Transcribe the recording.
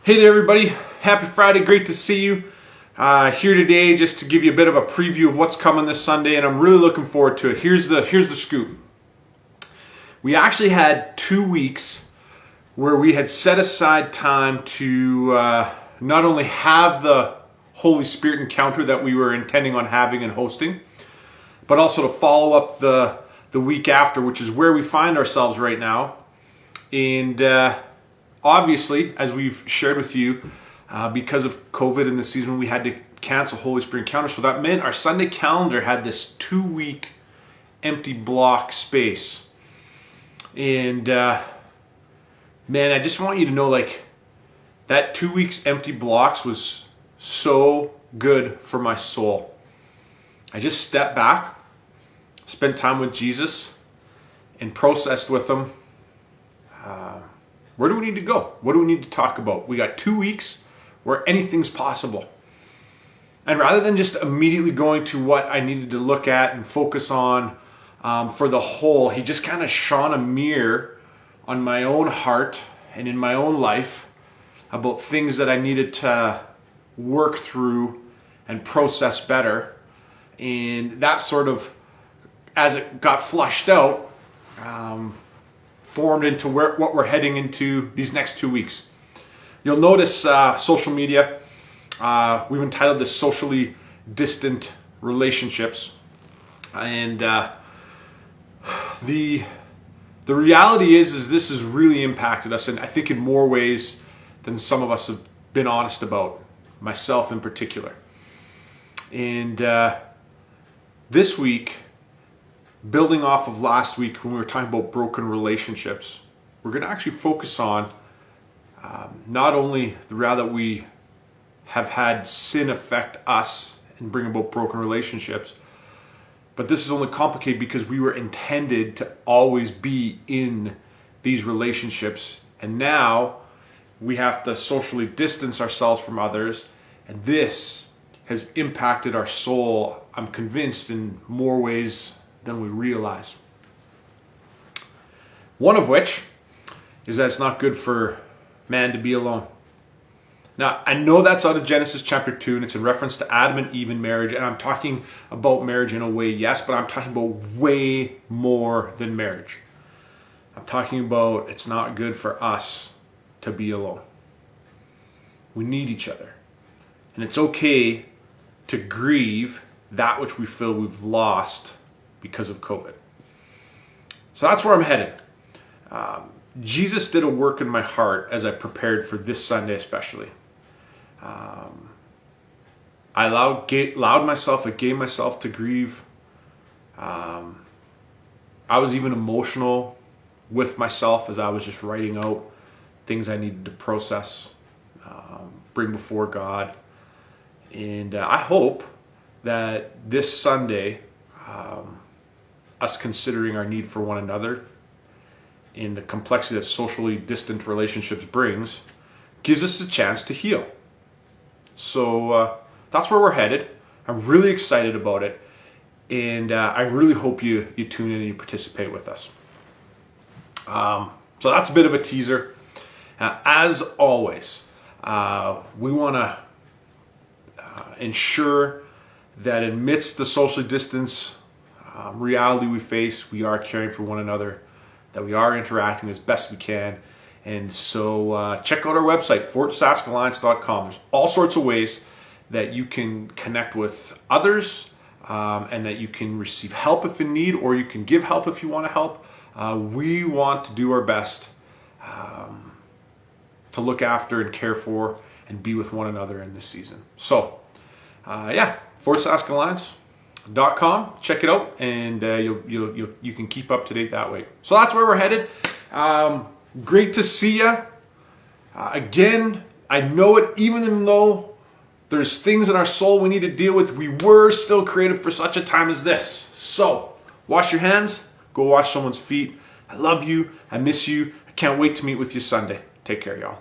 Hey there everybody, happy Friday, great to see you. Here today just to give you a bit of a preview of what's coming this Sunday, and I'm really looking forward to it. Here's the scoop. We actually had 2 weeks where we had set aside time to not only have the Holy Spirit encounter that we were intending on having and hosting, but also to follow up the week after, which is where we find ourselves right now. And obviously, as we've shared with you, because of COVID in the season, we had to cancel Holy Spirit Encounter. So that meant our Sunday calendar had this 2-week empty block space. And man, I just want you to know, like, that 2 weeks empty blocks was so good for my soul. I just stepped back, spent time with Jesus, and processed with him. Where do we need to go? What do we need to talk about? We got 2 weeks where anything's possible. And rather than just immediately going to what I needed to look at and focus on for the whole, he just kind of shone a mirror on my own heart and in my own life about things that I needed to work through and process better. And that sort of, as it got flushed out, formed into what we're heading into these next 2 weeks. You'll notice social media, we've entitled this Socially Distant Relationships. And the reality is this has really impacted us, and I think in more ways than some of us have been honest about, myself in particular. And this week, building off of last week when we were talking about broken relationships, we're going to actually focus on not only the reality that we have had sin affect us and bring about broken relationships, but this is only complicated because we were intended to always be in these relationships, and now we have to socially distance ourselves from others, and this has impacted our soul, I'm convinced, in more ways than we realize. One of which is that it's not good for man to be alone. Now, I know that's out of Genesis chapter 2, and it's in reference to Adam and Eve in marriage, and I'm talking about marriage in a way, yes, but I'm talking about way more than marriage. I'm talking about it's not good for us to be alone. We need each other. And it's okay to grieve that which we feel we've lost because of COVID. So that's where I'm headed. Jesus did a work in my heart as I prepared for this Sunday especially. I gave myself to grieve. I was even emotional with myself as I was just writing out things I needed to process, bring before God. And I hope that this Sunday, us considering our need for one another in the complexity that socially distant relationships brings, gives us a chance to heal. So that's where we're headed. I'm really excited about it, and I really hope you tune in and you participate with us. So that's a bit of a teaser. As always, we want to ensure that amidst the socially distance reality we face, we are caring for one another, that we are interacting as best we can. And so check out our website, fortsaskalliance.com. There's all sorts of ways that you can connect with others, and that you can receive help if in need, or you can give help if you want to help. We want to do our best to look after and care for and be with one another in this season. So fortsaskalliance.com. Check it out, and you can keep up to date that way. So that's where we're headed. Great to see you. Again, I know it, even though there's things in our soul we need to deal with, we were still created for such a time as this. So wash your hands, go wash someone's feet. I love you. I miss you. I can't wait to meet with you Sunday. Take care, y'all.